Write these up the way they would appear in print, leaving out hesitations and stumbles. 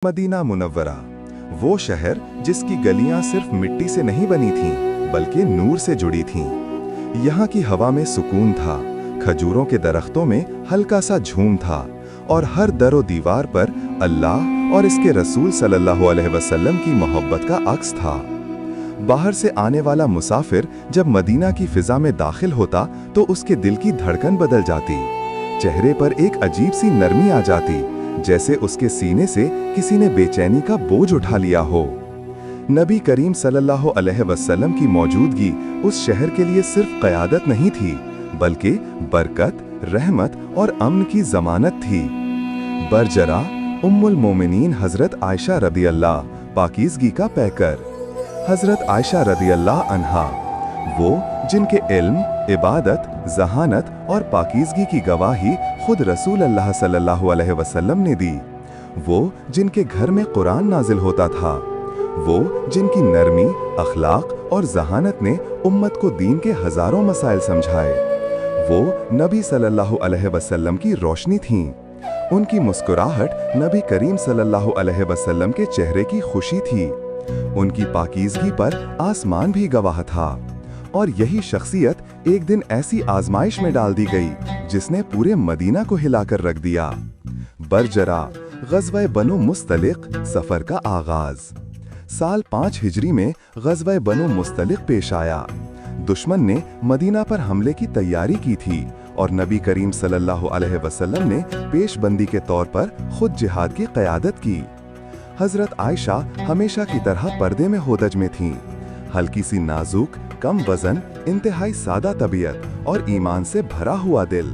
Medina Munawwara, वो शहर जिसकी गलियां सिर्फ मिट्टी से नहीं बनी थीं, बल्कि नूर से जुड़ी थीं। यहाँ की हवा में सुकून था, खजूरों के दरख्तों में हल्का सा झूम था और हर दरो दीवार पर अल्लाह और इसके रसूल सल्लल्लाहु अलैहि वसल्लम की मोहब्बत का अक्स था। बाहर से आने वाला मुसाफिर जब मदीना की फिजा में दाखिल होता तो उसके दिल की धड़कन बदल जाती, चेहरे पर एक अजीब सी नरमी आ जाती, जैसे उसके सीने से किसी ने बेचैनी का बोझ उठा लिया हो। नबी करीम सल्लल्लाहु अलैहि वसल्लम की मौजूदगी उस शहर के लिए सिर्फ क़यादत नहीं थी, बल्कि बरकत, रहमत और अमन की जमानत थी। बरजरा उम्मुल मोमिनीन हजरत आयशा रदी अल्लाह पाकीज़गी का पैकर, हजरत आयशा रदी अल्लाह अन्हा, वो जिनके इल्म, इबादत, जहानत और पाकीज़गी की गवाही खुद रसूल अल्लाह सल्लल्लाहु अलैहि वसल्लम ने दी, वो जिनके घर में कुरान नाजिल होता था, वो जिनकी नरमी, अखलाक और जहानत ने उम्मत को दीन के हजारों मसाइल समझाए, वो नबी सल्लल्लाहु अलैहि वसल्लम की रोशनी थीं। उनकी मुस्कुराहट नबी करीम सल्लल्लाहु अलैहि वसल्लम के चेहरे की खुशी थी। उनकी पाकीज़गी पर आसमान भी गवाह था। और यही शख्सियत एक दिन ऐसी आजमाइश में डाल दी गई जिसने पूरे मदीना को हिलाकर रख दिया। बरजरा ग़ज़वा बनु मुस्तलिक सफ़र का आगाज़। साल 5 हिजरी में ग़ज़वा बनु मुस्तलिक पेश आया। दुश्मन ने मदीना पर हमले की तैयारी की थी और नबी करीम सल्लल्लाहु अलैहि वसल्लम ने पेशबंदी के तौर पर खुद जिहाद की क़यादत की। हज़रत आयशा हमेशा की तरह पर्दे में होदज में थीं। हल्की सी नाजुक, कम वजन, इंतहाई सादा तबीयत और ईमान से भरा हुआ दिल।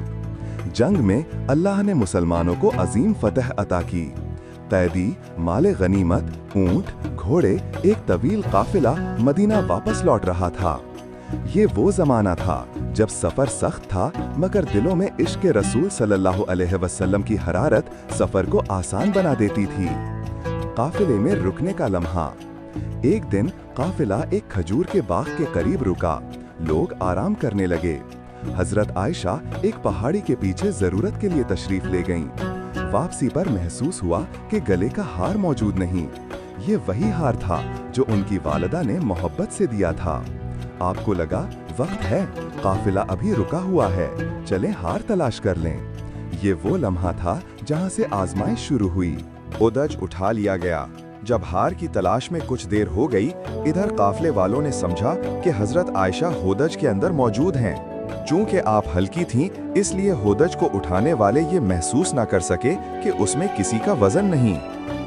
जंग में अल्लाह ने मुसलमानों को अजीम फतह अता की। कैदी, माले गनीमत, ऊंट, घोड़े, एक तवील काफिला मदीना वापस लौट रहा था। ये वो जमाना था जब सफर सख्त था, मगर दिलों में इश्क रसूल सल्लल्लाहु अलैहि वसल्लम की हरारत सफर को आसान बना देती थी। काफिले में रुकने का लम्हा। एक दिन काफिला एक खजूर के बाग के करीब रुका। लोग आराम करने लगे। हजरत आयशा एक पहाड़ी के पीछे जरूरत के लिए तशरीफ ले गईं। वापसी पर महसूस हुआ कि गले का हार मौजूद नहीं। ये वही हार था जो उनकी वालिदा ने मोहब्बत से दिया था। आपको लगा वक्त है, काफिला अभी रुका हुआ है, चलें हार तलाश कर लें। ये वो लम्हा था जहां से आजमाइश शुरू हुई। उदज उठा लिया गया। जब हार की तलाश में कुछ देर हो गई, इधर काफले वालों ने समझा कि हजरत आयशा होदज के अंदर मौजूद हैं। चूंकि आप हल्की थीं, इसलिए होदज को उठाने वाले ये महसूस न कर सके कि उसमें किसी का वजन नहीं।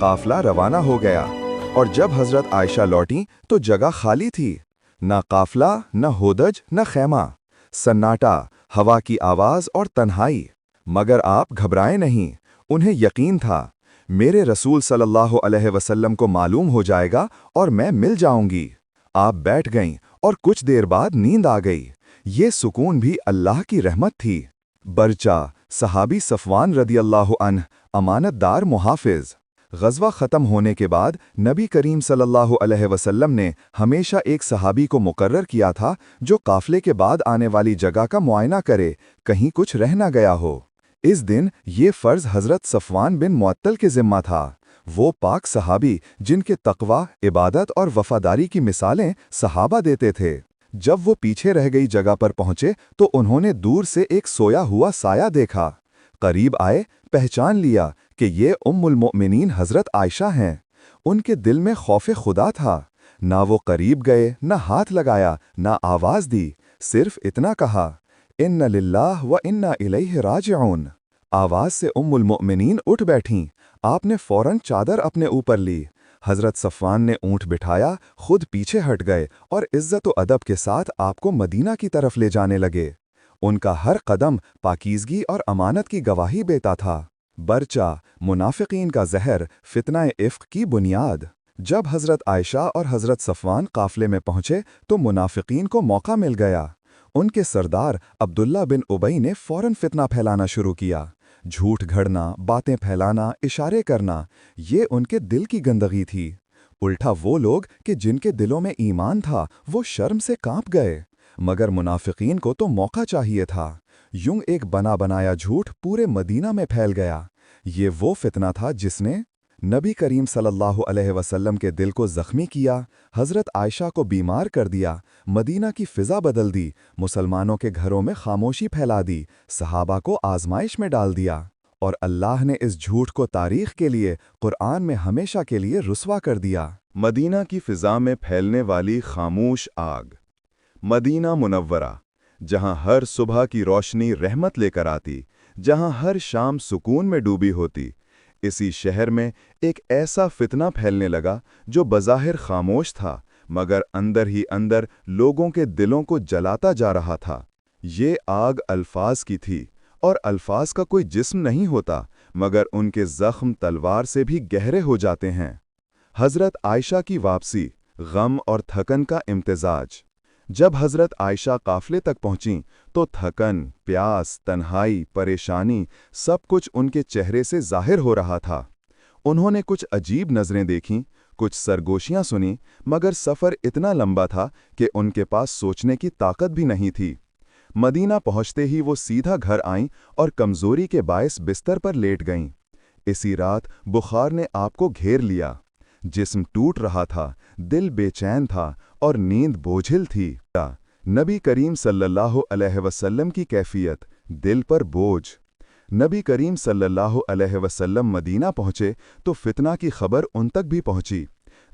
काफला रवाना हो गया और जब हजरत आयशा लौटी तो जगह खाली थी। न काफला, न होदज, न खैमा। सन्नाटा, हवा की आवाज और तन्हाई। मगर आप घबराए नहीं। उन्हें यकीन था, मेरे रसूल सल्लल्लाहु अलैहि वसल्लम को मालूम हो जाएगा और मैं मिल जाऊंगी। आप बैठ गईं और कुछ देर बाद नींद आ गई। ये सुकून भी अल्लाह की रहमत थी। बरचा सहाबी सफ़वान रदी अल्लाहु अन्ह, अमानतदार मुहाफिज। ग़ज़वा ख़त्म होने के बाद नबी करीम सल्लल्लाहु अलैहि वसल्लम ने हमेशा एक सहाबी को मुकर्रर किया था जो काफ़िले के बाद आने वाली जगह का मुआयना करे, कहीं कुछ रह न गया हो। इस दिन ये फ़र्ज़ हज़रत सफ़वान बिन मुअत्तल के ज़िम्मा था। वो पाक सहाबी जिनके तक़वा, इबादत और वफ़ादारी की मिसालें सहाबा देते थे। जब वो पीछे रह गई जगह पर पहुँचे तो उन्होंने दूर से एक सोया हुआ साया देखा। करीब आए, पहचान लिया कि ये उम्मुल मोमिनीन हज़रत आयशा हैं। उनके दिल में खौफ़े खुदा था। ना वो करीब गए, ना हाथ लगाया, ना आवाज़ दी, सिर्फ़ इतना कहा, इन्ना लिल्लाह व इन्ना इलैहि राजिऊन। आवाज़ से उम्मुल मोमिनीन उठ बैठीं। आपने फ़ौरन चादर अपने ऊपर ली। हज़रत सफ़वान ने ऊँट बिठाया, खुद पीछे हट गए और इज़्ज़त व अदब के साथ आपको मदीना की तरफ ले जाने लगे। उनका हर कदम पाकीज़गी और अमानत की गवाही देता था। बरचा मुनाफ़िकीन का ज़हर, फ़ितना इफ़्क की बुनियाद। जब हज़रत आयशा और हज़रत सफ़वान काफ़िले में पहुँचे तो मुनाफ़िकीन को मौका मिल गया। उनके सरदार अब्दुल्ला बिन उबई ने फ़ौरन फ़ितना फैलाना शुरू किया। झूठ घड़ना, बातें फैलाना, इशारे करना, ये उनके दिल की गंदगी थी। उल्टा वो लोग कि जिनके दिलों में ईमान था, वो शर्म से कांप गए। मगर मुनाफ़िकीन को तो मौका चाहिए था। यूं एक बना बनाया झूठ पूरे मदीना में फैल गया। ये वो फितना था जिसने नबी करीम सल्लल्लाहु अलैहि वसल्लम के दिल को ज़ख्मी किया, हज़रत आयशा को बीमार कर दिया, मदीना की फ़िज़ा बदल दी, मुसलमानों के घरों में खामोशी फैला दी, सहाबा को आजमाइश में डाल दिया, और अल्लाह ने इस झूठ को तारीख़ के लिए कुरान में हमेशा के लिए रुस्वा कर दिया। मदीना की फ़िज़ा में फैलने वाली खामोश आग। मदीना मुनव्वरा, जहाँ हर सुबह की रोशनी रहमत लेकर आती, जहाँ हर शाम सुकून में डूबी होती, इसी शहर में एक ऐसा फितना फैलने लगा जो बज़ाहिर खामोश था, मगर अंदर ही अंदर लोगों के दिलों को जलाता जा रहा था। ये आग अल्फाज की थी, और अल्फाज का कोई जिस्म नहीं होता, मगर उनके ज़ख्म तलवार से भी गहरे हो जाते हैं। हज़रत आयशा की वापसी, गम और थकन का इम्तिजाज। जब हज़रत आयशा काफ़िले तक पहुंचीं तो थकन, प्यास, तन्हाई, परेशानी सब कुछ उनके चेहरे से ज़ाहिर हो रहा था। उन्होंने कुछ अजीब नज़रें देखीं, कुछ सरगोशियां सुनी, मगर सफ़र इतना लंबा था कि उनके पास सोचने की ताकत भी नहीं थी। मदीना पहुंचते ही वो सीधा घर आईं और कमज़ोरी के बायस बिस्तर पर लेट गईं। इसी रात बुखार ने आपको घेर लिया। जिस्म टूट रहा था, दिल बेचैन था और नींद बोझिल थी। नबी करीम सल्लल्लाहु अलैहि वसल्लम की कैफियत, दिल पर बोझ। नबी करीम सल्लल्लाहु अलैहि वसल्लम मदीना पहुँचे तो फितना की खबर उन तक भी पहुँची।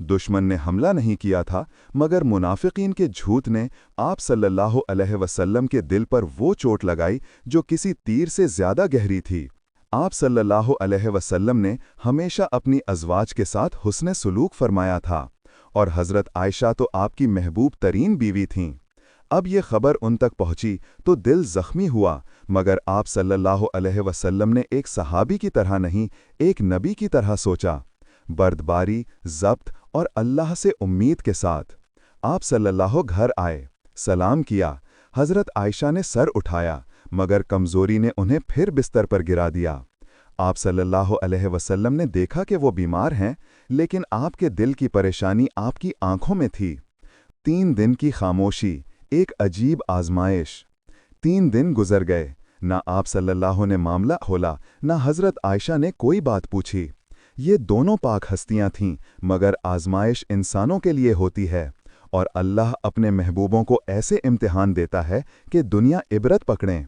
दुश्मन ने हमला नहीं किया था, मगर मुनाफिकीन के झूठ ने आप सल्लल्लाहु अलैहि वसल्लम के दिल पर वो चोट लगाई जो किसी तीर से ज़्यादा गहरी थी। आप सल्लल्लाहु अलैहि वसल्लम ने हमेशा अपनी अज़वाज के साथ हुस्न सलूक फरमाया था, और हज़रत आयशा तो आपकी महबूब तरीन बीवी थीं। अब ये खबर उन तक पहुंची तो दिल ज़ख्मी हुआ, मगर आप सल्लल्लाहु अलैहि वसल्लम ने एक सहाबी की तरह नहीं, एक नबी की तरह सोचा। बर्दबारी, ज़ब्त और अल्लाह से उम्मीद के साथ आप सल्लल्लाहु घर आए, सलाम किया। हज़रत आयशा ने सर उठाया, मगर कमज़ोरी ने उन्हें फिर बिस्तर पर गिरा दिया। आप सल्लल्लाहु अलैहि वसल्लम ने देखा कि वो बीमार हैं, लेकिन आपके दिल की परेशानी आपकी आंखों में थी। 3 दिन की खामोशी, एक अजीब आजमाइश। 3 दिन गुजर गए, ना आप सल्लल्लाहु ने मामला खोला, ना हज़रत आयशा ने कोई बात पूछी। ये दोनों पाक हस्तियां थीं, मगर आजमाइश इंसानों के लिए होती है, और अल्लाह अपने महबूबों को ऐसे इम्तिहान देता है कि दुनिया इबरत पकड़ें।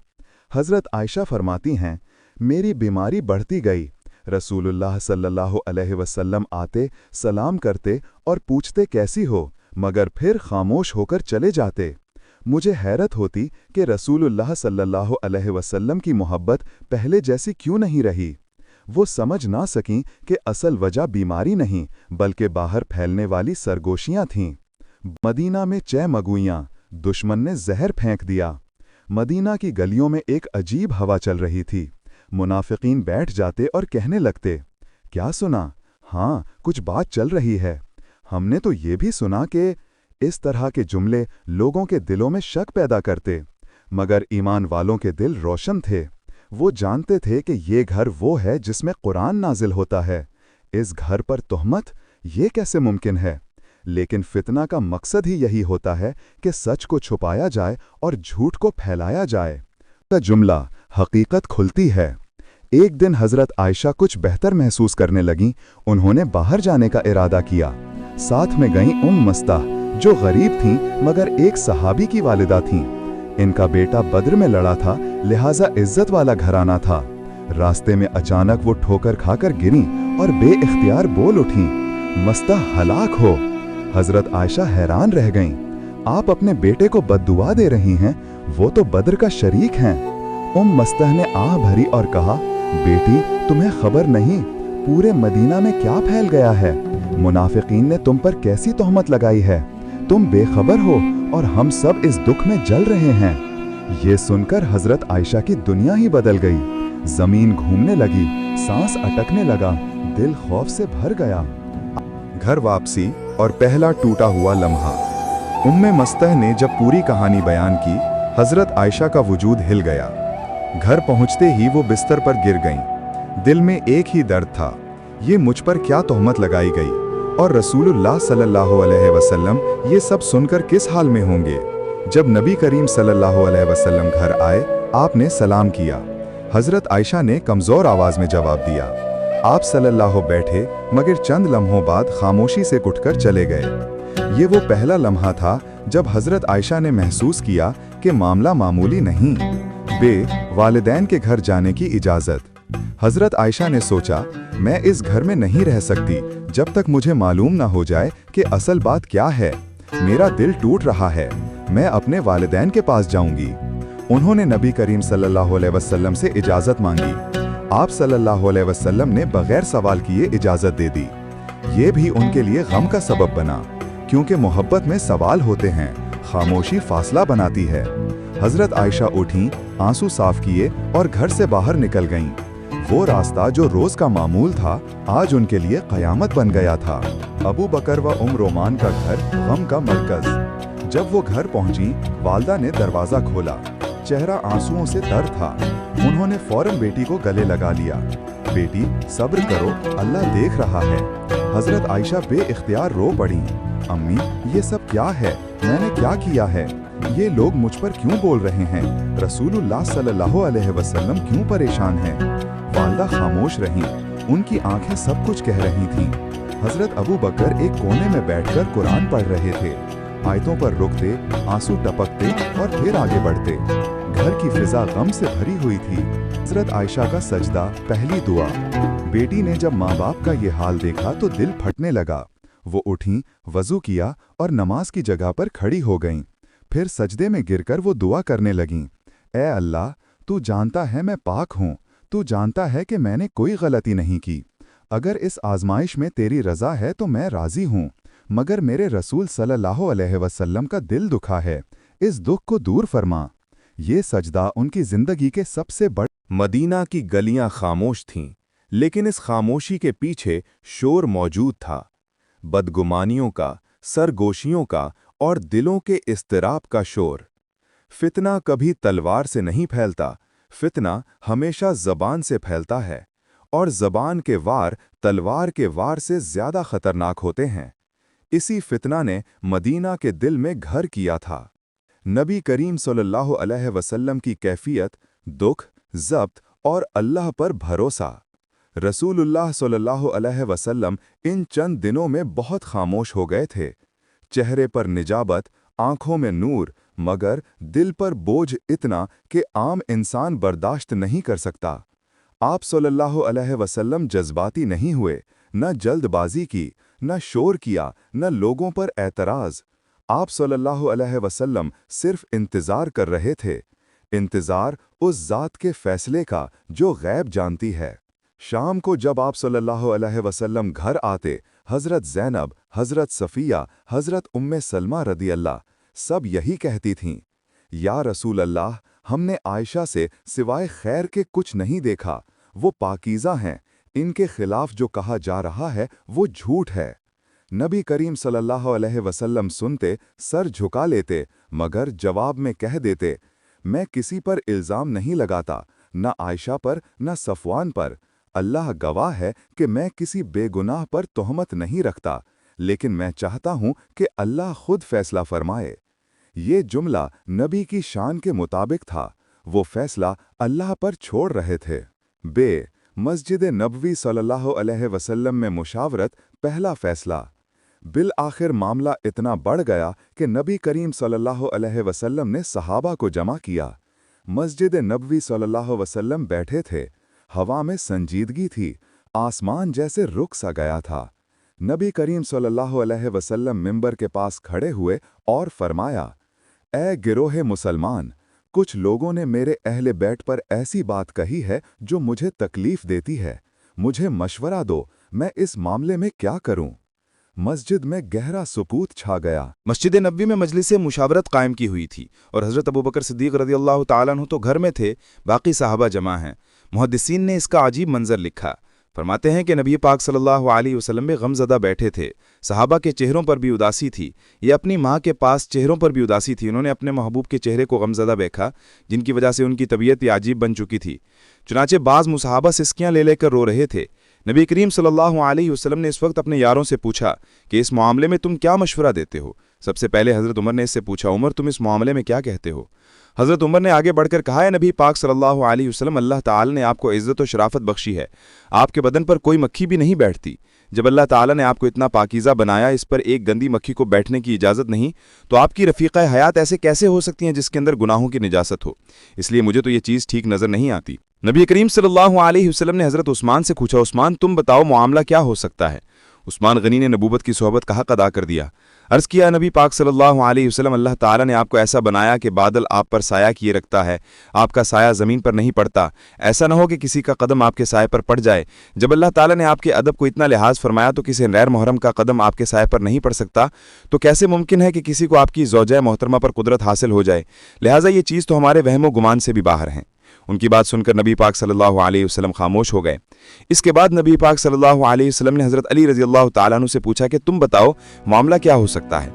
हज़रत आयशा फरमाती हैं, मेरी बीमारी बढ़ती गई। रसूलुल्लाह सल्लल्लाहु अलैहि वसल्लम आते, सलाम करते और पूछते कैसी हो, मगर फिर खामोश होकर चले जाते। मुझे हैरत होती कि रसूलुल्लाह सल्लल्लाहु अलैहि वसल्लम की मोहब्बत पहले जैसी क्यों नहीं रही। वो समझ ना सकीं कि असल वजह बीमारी नहीं, बल्कि बाहर फैलने वाली सरगोशियां थीं। मदीना में चैमगुइयाँ, दुश्मन ने जहर फेंक दिया। मदीना की गलियों में एक अजीब हवा चल रही थी। मुनाफिकीन बैठ जाते और कहने लगते, क्या सुना? हाँ, कुछ बात चल रही है। हमने तो ये भी सुना कि इस तरह के जुमले लोगों के दिलों में शक पैदा करते, मगर ईमान वालों के दिल रोशन थे। वो जानते थे कि ये घर वो है जिसमें कुरान नाजिल होता है। इस घर पर तोहमत, ये कैसे मुमकिन है? लेकिन फितना का मकसद ही यही होता है कि सच को छुपाया जाए और झूठ को फैलाया जाए। का जुमला हकीकत खुलती है। एक दिन हज़रत आयशा कुछ बेहतर महसूस करने लगीं। उन्होंने बाहर जाने का इरादा किया। साथ में गईं मस्ता, जो गरीब थीं मगर एक सहाबी की वालिदा थीं। इनका बेटा बद्र में लड़ा था, लिहाजा इज्जत वाला घराना था। रास्ते में अचानक वो ठोकर खाकर गिरी और बेइख्तियार बोल उठीं, मस्ता हलाक हो। हज़रत आयशा हैरान रह गईं। आप अपने बेटे को बद्दुआ दे रही हैं, वो तो बद्र का शरीक हैं। मस्तह ने आह भरी और कहा, बेटी तुम्हें खबर नहीं पूरे मदीना में क्या फैल गया है। मुनाफिकीन ने तुम पर कैसी तोहमत लगाई है। तुम बेखबर हो और हम सब इस दुख में जल रहे हैं। ये सुनकर हज़रत आयशा की दुनिया ही बदल गई। जमीन घूमने लगी, सांस अटकने लगा, दिल खौफ से भर गया। घर वापसी और पहला टूटा हुआ लम्हा। उम्मे मस्तह ने जब पूरी कहानी बयान की, हज़रत आयशा का वजूद हिल गया। घर पहुंचते ही वो बिस्तर पर गिर गईं। दिल में एक ही दर्द था, ये मुझ पर क्या तोहमत लगाई गई, और रसूलुल्लाह सल्लल्लाहु अलैहि वसल्लम ये सब सुनकर किस हाल में होंगे। जब नबी करीम सल्लल्लाहु अलैहि वसल्लम घर आए, आपने सलाम किया। हज़रत आयशा ने कमज़ोर आवाज़ में जवाब दिया, आप सल्लल्लाहु बैठे, मगर चंद लम्हों बाद खामोशी से उठकर चले गए। ये वो पहला लम्हा था जब हजरत आयशा ने महसूस किया कि मामला मामूली नहीं। वालिदैन के घर जाने की इजाज़त। हजरत आयशा ने सोचा, मैं इस घर में नहीं रह सकती जब तक मुझे मालूम न हो जाए कि असल बात क्या है। मेरा दिल टूट रहा है, मैं अपने वालिदैन के पास जाऊंगी। उन्होंने नबी करीम सल्लल्लाहु अलैहि वसल्लम से इजाज़त मांगी। आप सल्लल्लाहु अलैहि वसल्लम ने बगैर सवाल किए इजाज़त दे दी। ये भी उनके लिए गम का सबब बना, क्योंकि मोहब्बत में सवाल होते हैं, खामोशी फासला बनाती है। हजरत आयशा उठी, आंसू साफ किए और घर से बाहर निकल गईं। वो रास्ता जो रोज का मामूल था, आज उनके लिए कयामत बन गया था। अबू बकर व रोमान का घर गम का मरकज। जब वो घर पहुंची, वालदा ने दरवाजा खोला। चेहरा आंसुओं से तर था। उन्होंने फौरन बेटी को गले लगा लिया। बेटी, सब्र करो, अल्लाह देख रहा है। हजरत आयशा बेइख्तियार रो पड़ी। अम्मी, ये सब क्या है? मैंने क्या किया है? ये लोग मुझ पर क्यों बोल रहे हैं? रसूलुल्लाह सल्लल्लाहु अलैहि वसल्लम क्यों परेशान हैं? वालदा खामोश रहीं। उनकी आंखें सब कुछ कह रही थीं। हजरत अबू बकर एक कोने में बैठकर कुरान पढ़ रहे थे। आयतों पर रुकते, आंसू टपकते और फिर आगे बढ़ते। घर की फिजा गम से भरी हुई थी। हजरत आयशा का सजदा, पहली दुआ। बेटी ने जब माँ बाप का ये हाल देखा तो दिल फटने लगा। वो उठीं, वजू किया और नमाज की जगह पर खड़ी हो गईं। फिर सजदे में गिरकर वो दुआ करने लगीं। ए अल्लाह, तू जानता है मैं पाक हूँ। तू जानता है कि मैंने कोई गलती नहीं की। अगर इस आजमाइश में तेरी रज़ा है तो मैं राज़ी हूँ, मगर मेरे रसूल सल्लल्लाहु अलैहि वसल्लम का दिल दुखा है। इस दुख को दूर फरमा। ये सजदा उनकी जिंदगी के सबसे बड़े। मदीना की गलियां खामोश थीं, लेकिन इस खामोशी के पीछे शोर मौजूद था। बदगुमानियों का, सरगोशियों का और दिलों के इस्तिराब का शोर। फितना कभी तलवार से नहीं फैलता, फितना हमेशा ज़बान से फैलता है, और ज़बान के वार तलवार के वार से ज़्यादा खतरनाक होते हैं। इसी फितना ने मदीना के दिल में घर किया था। नबी करीम सल्लल्लाहु अलैहि वसल्लम की कैफियत, दुख, ज़ब्त और अल्लाह पर भरोसा। रसूलुल्लाह सल्लल्लाहु अलैहि वसल्लम इन चंद दिनों में बहुत खामोश हो गए थे। चेहरे पर निजाबत, आंखों में नूर, मगर दिल पर बोझ इतना कि आम इंसान बर्दाश्त नहीं कर सकता। आप सल्लल्लाहु अलैहि वसल्लम जज्बाती नहीं हुए, न जल्दबाजी की, न शोर किया, न लोगों पर एतराज़। आप सल्लल्लाहु अलैहि वसल्लम सिर्फ इंतज़ार कर रहे थे। इंतज़ार उस ज़ात के फ़ैसले का जो गैब जानती है। शाम को जब आप सल्लल्लाहु अलैहि वसल्लम घर आते, हज़रत ज़ैनब, हज़रत सफ़िया, हज़रत उम्मे सलमा रदी अल्लाह सब यही कहती थीं, या रसूल अल्लाह, हमने आयशा से सिवाय खैर के कुछ नहीं देखा। वो पाकीज़ा हैं, इनके खिलाफ जो कहा जा रहा है वो झूठ है। नबी करीम सल्लल्लाहु अलैहि वसल्लम सुनते, सर झुका लेते, मगर जवाब में कह देते, मैं किसी पर इल्ज़ाम नहीं लगाता, न आयशा पर, न सफ़वान पर। अल्लाह गवाह है कि मैं किसी बेगुनाह पर तोहमत नहीं रखता, लेकिन मैं चाहता हूँ कि अल्लाह खुद फैसला फरमाए। ये जुमला नबी की शान के मुताबिक था। वो फैसला अल्लाह पर छोड़ रहे थे। मस्जिद नबवी सल्लल्लाहु अलैहि वसल्लम में मुशावरत, पहला फैसला। बिल आखिर मामला इतना बढ़ गया कि नबी करीम सल्लल्लाहु अलैहि वसल्लम ने सहाबा को जमा किया। मस्जिद नबवी सल्लल्लाहु अलैहि वसल्लम बैठे थे। हवा में संजीदगी थी, आसमान जैसे रुक सा गया था। नबी करीम सल्लल्लाहु अलैहि वसल्लम मिंबर के पास खड़े हुए और फरमाया, ए गिरोहे मुसलमान, कुछ लोगों ने मेरे अहले बैत पर ऐसी बात कही है जो मुझे तकलीफ देती है। मुझे मशवरा दो, मैं इस मामले में क्या करूं? मस्जिद में गहरा सुकूत छा गया। मस्जिद नबवी में मजलिस मुशावरत कायम की हुई थी और हज़रत अबू बकर सिद्दीक़ रज़ियल्लाहु ताला अन्हु तो घर में थे, बाकी साहबा जमा हैं। मुहद्दिसीन ने इसका अजीब मंजर लिखा। फरमाते हैं कि नबी पाक सल्लल्लाहु अलैहि वसल्लम में गमज़दा बैठे थे। सहाबा के चेहरों पर भी उदासी थी। ये अपनी माँ के पास चेहरों पर भी उदासी थी। उन्होंने अपने महबूब के चेहरे को गमज़दा देखा, जिनकी वजह से उनकी तबीयत अजीब बन चुकी थी। चुनाचे बाज़ मुसहाबा सिस्कियाँ ले लेकर रो रहे थे। نبی کریم صلی اللہ علیہ وسلم نے اس وقت اپنے یاروں سے پوچھا کہ اس معاملے میں تم کیا مشورہ دیتے ہو؟ سب سے پہلے حضرت عمر نے اس سے پوچھا، عمر تم اس معاملے میں کیا کہتے ہو؟ حضرت عمر نے آگے بڑھ کر کہا، ہے نبی پاک صلی اللہ علیہ وسلم، اللہ تعالی نے آپ کو عزت و شرافت بخشی ہے، آپ کے بدن پر کوئی مکھی بھی نہیں بیٹھتی۔ جب اللہ تعالی نے آپ کو اتنا پاکیزہ بنایا، اس پر ایک گندی مکھی کو بیٹھنے کی اجازت نہیں، تو آپ کی رفیقہ حیات ایسے کیسے ہو سکتی ہیں جس کے اندر گناہوں کی نجاست ہو؟ اس لیے مجھے تو یہ چیز ٹھیک نظر نہیں آتی۔ نبی کریم صلی اللہ علیہ وسلم نے حضرت عثمان سے پوچھا، عثمان تم بتاؤ معاملہ کیا ہو سکتا ہے؟ عثمان غنی نے نبوت کی صحبت کا حق ادا کر دیا۔ عرض کیا، نبی پاک صلی اللہ علیہ وسلم، اللہ تعالیٰ نے آپ کو ایسا بنایا کہ بادل آپ پر سایہ کیے رکھتا ہے، آپ کا سایہ زمین پر نہیں پڑتا، ایسا نہ ہو کہ کسی کا قدم آپ کے سائے پر پڑ جائے۔ جب اللہ تعالیٰ نے آپ کے ادب کو اتنا لحاظ فرمایا تو کسی غیر محرم کا قدم آپ کے سائے پر نہیں پڑ سکتا، تو کیسے ممکن ہے کہ کسی کو آپ کی زوجہ محترمہ پر قدرت حاصل ہو جائے؟ لہٰذا یہ چیز تو ہمارے وہم و گمان سے بھی باہر ہیں۔ ان کی بات سن کر نبی پاک صلی اللہ علیہ وسلم خاموش ہو گئے۔ اس کے بعد نبی پاک صلی اللہ علیہ وسلم نے حضرت علی رضی اللہ تعالیٰ عنہ سے پوچھا کہ تم بتاؤ معاملہ کیا ہو سکتا ہے؟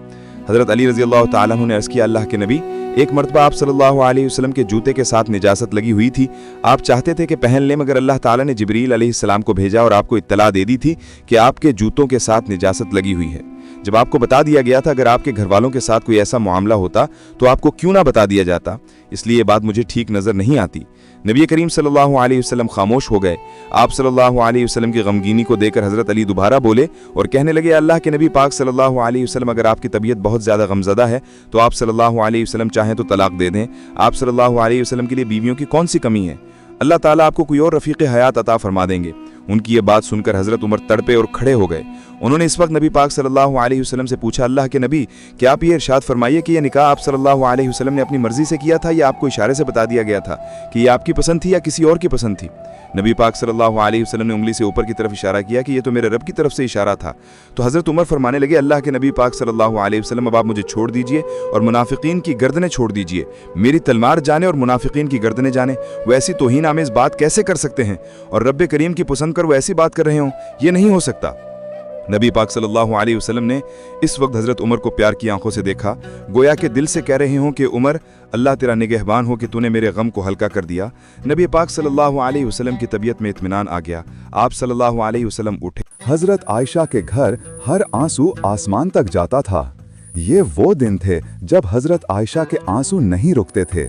حضرت علی رضی اللہ تعالیٰ عنہ نے عرض کیا، اللہ کے نبی، ایک مرتبہ آپ صلی اللہ علیہ وسلم کے جوتے کے ساتھ نجاست لگی ہوئی تھی، آپ چاہتے تھے کہ پہن لیں، مگر اللہ تعالیٰ نے جبریل علیہ السلام کو بھیجا اور آپ کو اطلاع دے دی تھی کہ آپ کے جوتوں کے ساتھ نجاست لگی ہوئی ہے۔ جب آپ کو بتا دیا گیا تھا اگر آپ کے گھر والوں کے ساتھ کوئی ایسا معاملہ ہوتا تو آپ کو کیوں نہ بتا دیا جاتا؟ اس لیے یہ بات مجھے ٹھیک نظر نہیں آتی۔ نبی کریم صلی اللہ علیہ وسلم خاموش ہو گئے۔ آپ صلی اللہ علیہ وسلم کی غمگینی کو دیکھ کر حضرت علی دوبارہ بولے اور کہنے لگے، اللہ کے نبی پاک صلی اللہ علیہ وسلم، اگر آپ کی طبیعت بہت زیادہ غمزدہ ہے تو آپ صلی اللہ علیہ وسلم چاہیں تو طلاق دے دیں۔ آپ صلی اللہ علیہ وسلم کے لیے بیویوں کی کون سی کمی ہے؟ اللہ تعالیٰ آپ کو کوئی اور رفیق حیات عطا فرما دیں گے۔ ان کی یہ بات سن کر حضرت عمر تڑپے اور کھڑے ہو گئے۔ انہوں نے اس وقت نبی پاک صلی اللہ علیہ وسلم سے پوچھا، اللہ کے نبی، کیا آپ یہ ارشاد فرمائیے کہ یہ نکاح آپ صلی اللہ علیہ وسلم نے اپنی مرضی سے کیا تھا یا آپ کو اشارے سے بتا دیا گیا تھا کہ یہ آپ کی پسند تھی یا کسی اور کی پسند تھی؟ نبی پاک صلی اللہ علیہ وسلم نے انگلی سے اوپر کی طرف اشارہ کیا کہ یہ تو میرے رب کی طرف سے اشارہ تھا۔ تو حضرت عمر فرمانے لگے، اللہ کے نبی پاک صلی اللہ علیہ وسلم، اب آپ مجھے چھوڑ دیجئے اور منافقین کی گردنیں چھوڑ دیجئے۔ میری تلوار جانے اور منافقین کی گردنیں جانے، وہ ایسی توہین آمیز بات کیسے کر سکتے ہیں؟ اور رب کریم کی پسند کر وہ ایسی بات کر رہے ہوں، یہ نہیں ہو سکتا۔ نبی پاک صلی اللہ علیہ وسلم نے اس وقت حضرت عمر کو پیار کی آنکھوں سے دیکھا، گویا کہ دل سے کہہ رہے ہوں کہ عمر، اللہ تیرا نگہبان ہو کہ تو نے میرے غم کو ہلکا کر دیا۔ نبی پاک صلی اللہ علیہ وسلم کی طبیعت میں اطمینان آ گیا۔ آپ صلی اللہ علیہ وسلم اٹھے۔ حضرت عائشہ کے گھر ہر آنسو آسمان تک جاتا تھا۔ یہ وہ دن تھے جب حضرت عائشہ کے آنسو نہیں رکتے تھے۔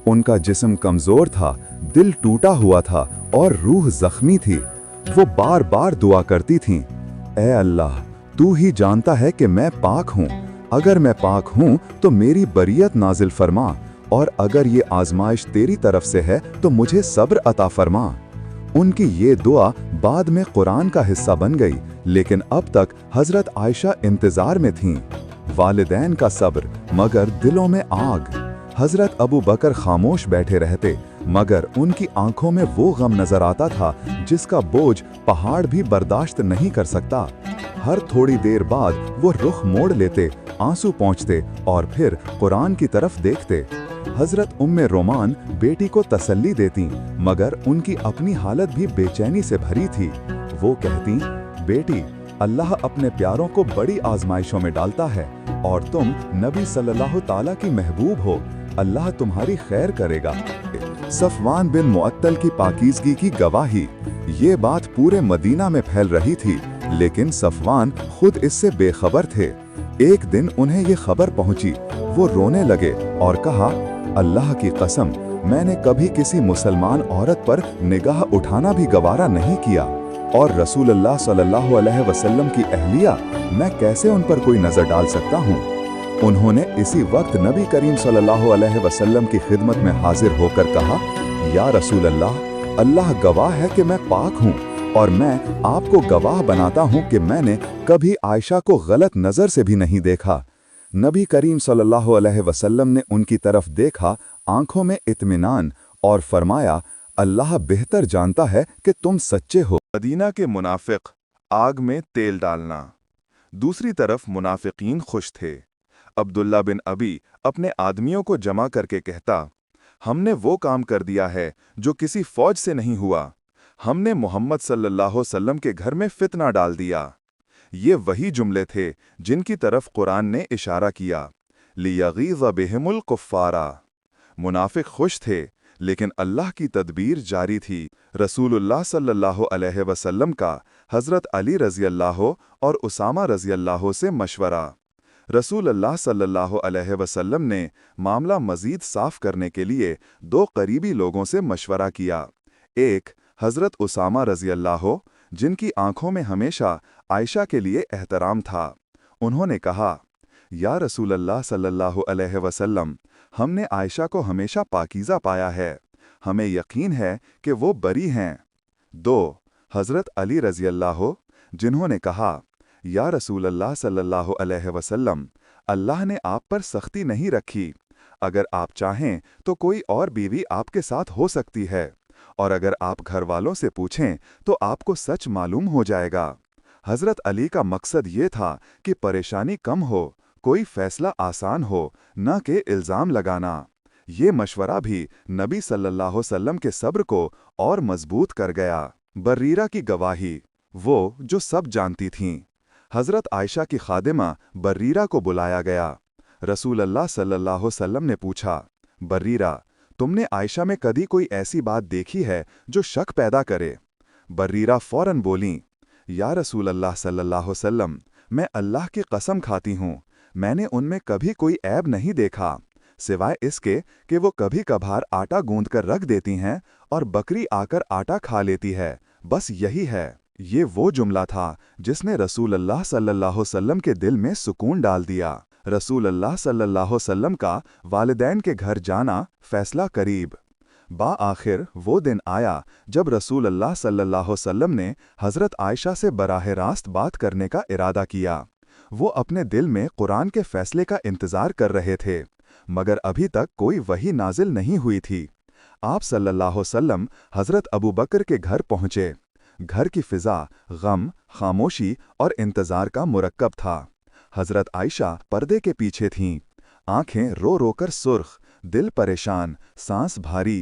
ان کا جسم کمزور تھا، دل ٹوٹا ہوا تھا اور روح زخمی تھی۔ وہ بار بار دعا کرتی تھیں، اے اللہ، تو ہی جانتا ہے کہ میں پاک ہوں، اگر میں پاک ہوں تو میری بریت نازل فرما، اور اگر یہ آزمائش تیری طرف سے ہے تو مجھے صبر عطا فرما۔ ان کی یہ دعا بعد میں قرآن کا حصہ بن گئی، لیکن اب تک حضرت عائشہ انتظار میں تھیں۔ والدین کا صبر مگر دلوں میں آگ۔ حضرت ابو بکر خاموش بیٹھے رہتے، مگر ان کی آنکھوں میں وہ غم نظر آتا تھا جس کا بوجھ پہاڑ بھی برداشت نہیں کر سکتا۔ ہر تھوڑی دیر بعد وہ رخ موڑ لیتے، آنسو پہنچتے اور پھر قرآن کی طرف دیکھتے۔ حضرت ام رومان بیٹی کو تسلی دیتی، مگر ان کی اپنی حالت بھی بے چینی سے بھری تھی۔ وہ کہتی، بیٹی، اللہ اپنے پیاروں کو بڑی آزمائشوں میں ڈالتا ہے، اور تم نبی صلی اللہ تعالیٰ کی محبوب ہو، اللہ تمہاری خیر کرے گا۔ صفوان بن معطل کی پاکیزگی کی گواہی۔ یہ بات پورے مدینہ میں پھیل رہی تھی، لیکن صفوان خود اس سے بے خبر تھے۔ ایک دن انہیں یہ خبر پہنچی، وہ رونے لگے اور کہا، اللہ کی قسم، میں نے کبھی کسی مسلمان عورت پر نگاہ اٹھانا بھی گوارا نہیں کیا، اور رسول اللہ صلی اللہ علیہ وسلم کی اہلیہ، میں کیسے ان پر کوئی نظر ڈال سکتا ہوں؟ انہوں نے اسی وقت نبی کریم صلی اللہ علیہ وسلم کی خدمت میں حاضر ہو کر کہا، یا رسول اللہ، اللہ گواہ ہے کہ میں پاک ہوں، اور میں آپ کو گواہ بناتا ہوں کہ میں نے کبھی عائشہ کو غلط نظر سے بھی نہیں دیکھا۔ نبی کریم صلی اللہ علیہ وسلم نے ان کی طرف دیکھا، آنکھوں میں اطمینان، اور فرمایا، اللہ بہتر جانتا ہے کہ تم سچے ہو۔ مدینہ کے منافق آگ میں تیل ڈالنا۔ دوسری طرف منافقین خوش تھے۔ عبداللہ بن ابی اپنے آدمیوں کو جمع کر کے کہتا، ہم نے وہ کام کر دیا ہے جو کسی فوج سے نہیں ہوا، ہم نے محمد صلی اللہ علیہ وسلم کے گھر میں فتنہ ڈال دیا۔ یہ وہی جملے تھے جن کی طرف قرآن نے اشارہ کیا، لِیَغِیظَ بِهِمُ الْکُفَّارَ۔ منافق خوش تھے، लेकिन अल्लाह की तदबीर जारी थी। रसूलुल्लाह सल्लल्लाहु अलैहि वसल्लम का हज़रत अली रज़ी अल्लाह और उसामा रज़ी अल्लाह से मशवरा। रसूलुल्लाह सल्लल्लाहु अलैहि वसल्लम ने मामला मज़ीद साफ करने के लिए दो करीबी लोगों से मशवरा किया। एक हज़रत उसामा रज़ी अल्लाह, जिनकी आंखों में हमेशा आयशा के लिए एहतराम था। उन्होंने कहा, या रसूलल्लाह सल्लल्लाहु अलैहि वसल्लम, हमने आयशा को हमेशा पाकीज़ा पाया है, हमें यकीन है कि वो बरी हैं। दो हज़रत अली रज़ी अल्लाह, जिन्होंने कहा, या रसूलल्लाह सल्लल्लाहु अलैहि वसल्लम, अल्लाह ने आप पर सख्ती नहीं रखी, अगर आप चाहें तो कोई और बीवी आपके साथ हो सकती है, और अगर आप घर वालों से पूछें तो आपको सच मालूम हो जाएगा। हज़रत अली का मकसद ये था कि परेशानी कम हो, कोई फैसला आसान हो, न कि इल्ज़ाम लगाना। ये मशवरा भी नबी सल्लल्लाहु अलैहि वसल्लम के सब्र को और मजबूत कर गया। बर्रीरा की गवाही, वो जो सब जानती थीं। हज़रत आयशा की खादिमा बर्रीरा को बुलाया गया। रसूलल्लाह सल्लल्लाहु अलैहि वसल्लम ने पूछा, बर्रीरा, तुमने आयशा में कभी कोई ऐसी बात देखी है जो शक पैदा करे? बर्रीरा फौरन बोलीं, या रसूलल्लाह सल्लल्लाहु अलैहि वसल्लम, मैं अल्लाह की कसम खाती हूँ, मैंने उनमें कभी कोई ऐब नहीं देखा, सिवाय इसके कि वो कभी कभार आटा गूंद कर रख देती हैं और बकरी आकर आटा खा लेती है, बस यही है। ये वो जुमला था जिसने रसूलल्लाह सल्लल्लाहु अलैहि वसल्लम के दिल में सुकून डाल दिया। रसूलल्लाह सल्लल्लाहु अलैहि वसल्लम का वालिदैन के घर जाना फैसला करीब। आखिर वो दिन आया जब रसूलल्लाह सल्लल्लाहु अलैहि वसल्लम ने हज़रत आयशा से बराह रास्त बात करने का इरादा किया। वो अपने दिल में कुरान के फैसले का इंतज़ार कर रहे थे, मगर अभी तक कोई वही नाजिल नहीं हुई थी। आप सल्लल्लाहु अलैहि वसल्लम हज़रत अबू बकर के घर पहुँचे। घर की फ़िज़ा गम, खामोशी और इंतज़ार का मुरक्कब था। हज़रत आयशा पर्दे के पीछे थीं, आंखें रो रो कर सुर्ख, दिल परेशान, सांस भारी।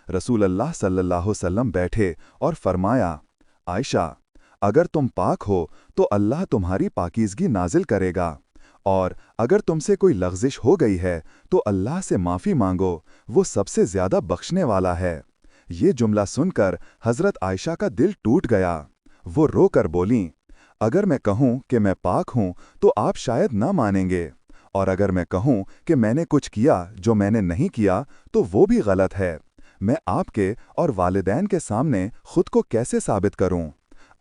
रसूलल्लाह सल्लल्लाहु अलैहि वसल्लम बैठे और फरमाया, आयशा, अगर तुम पाक हो तो अल्लाह तुम्हारी पाकीज़गी नाजिल करेगा, और अगर तुमसे कोई लग़ज़िश हो गई है तो अल्लाह से माफ़ी मांगो, वो सबसे ज़्यादा बख्शने वाला है। ये जुमला सुनकर हज़रत आयशा का दिल टूट गया। वो रो कर बोलीं, अगर मैं कहूँ कि मैं पाक हूँ तो आप शायद ना मानेंगे, और अगर मैं कहूँ कि मैंने कुछ किया जो मैंने नहीं किया तो वो भी गलत है। मैं आपके और वालिदैन के सामने खुद को कैसे साबित करूँ?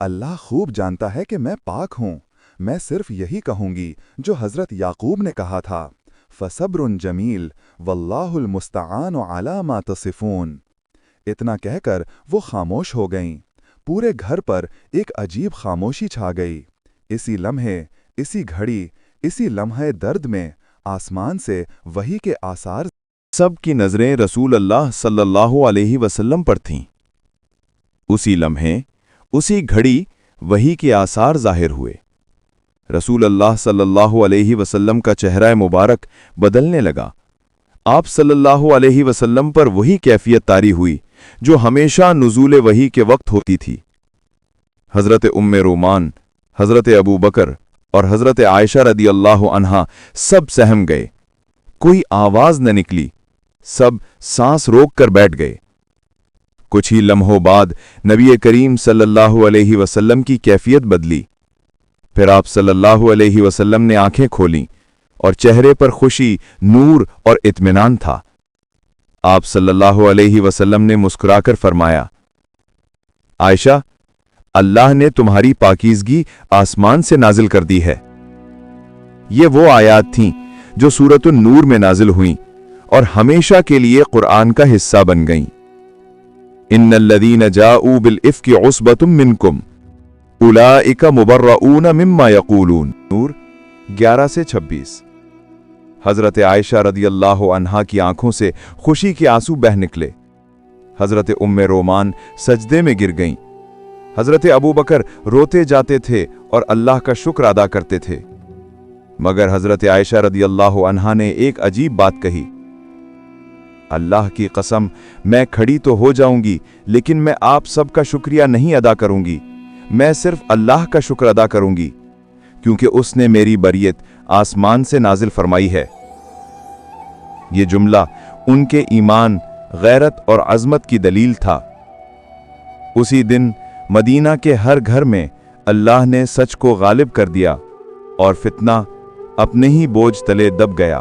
अल्लाह खूब जानता है कि मैं पाक हूँ। मैं सिर्फ यही कहूँगी जो हज़रत याकूब ने कहा था, फ़सब्रुन जमील वल्लाहुल मुस्तआनु अला मा तसिफून। इतना कहकर वो खामोश हो गईं। पूरे घर पर एक अजीब खामोशी छा गई। इसी लम्हे, इसी घड़ी, इसी लम्हे दर्द में आसमान से वही के आसार। सब की नज़रें रसूल अल्लाह सल्लल्लाहु अलैहि वसल्लम पर थीं। उसी लम्हे, उसी घड़ी वही के आसार ज़ाहिर हुए। रसूल अल्लाह सल्लल्लाहु अलैहि वसल्लम का चेहरा मुबारक बदलने लगा। आप सल्लल्लाहु अलैहि वसल्लम पर वही कैफियत तारी हुई जो हमेशा नुज़ूल वही के वक्त होती थी। हज़रत उम्मे रोमान, हज़रत अबू बकर और हज़रत आयशा रदी अल्लाह अन्हा सब सहम गए। कोई आवाज़ न निकली, सब सांस रोक कर बैठ गए। कुछ ही लम्हों बाद नबी करीम सल्लल्लाहु अलैहि वसल्लम की कैफियत बदली। फिर आप सल्लल्लाहु अलैहि वसल्लम ने आंखें खोलीं और चेहरे पर खुशी, नूर और इत्मीनान था। आप सल्लल्लाहु अलैहि वसल्लम ने मुस्कुराकर फरमाया, आयशा, अल्लाह ने तुम्हारी पाकीज़गी आसमान से नाजिल कर दी है। ये वो आयात थीं जो सूरतुन नूर में नाजिल हुईं और हमेशा के लिए कुरान का हिस्सा बन गईं। इन्नल्लज़ीना जाऊ बिल इफ़्कि उस्बतुम मिनकुम उलाइका मुबर्रऊना मिम्मा यक़ूलून। नूर 11 से 26। हज़रत आयशा रदियल्लाहु अन्हा की आंखों से खुशी के आंसू बह निकले। हज़रत उम्मे रोमान सजदे में गिर गईं। हज़रत अबू बकर रोते जाते थे और अल्लाह का शुक्र अदा करते थे। मगर हज़रत आयशा रदियल्लाहु अन्हा ने एक अजीब बात कही, अल्लाह की कसम, मैं खड़ी तो हो जाऊंगी लेकिन मैं आप सबका शुक्रिया नहीं अदा करूंगी। मैं सिर्फ अल्लाह का शुक्र अदा करूंगी क्योंकि उसने मेरी बरियत आसमान से नाजिल फरमाई है। ये जुमला उनके ईमान, غیرت اور عظمت کی دلیل تھا۔ اسی دن مدینہ کے ہر گھر میں اللہ نے سچ کو غالب کر دیا اور فتنہ اپنے ہی بوجھ تلے دب گیا۔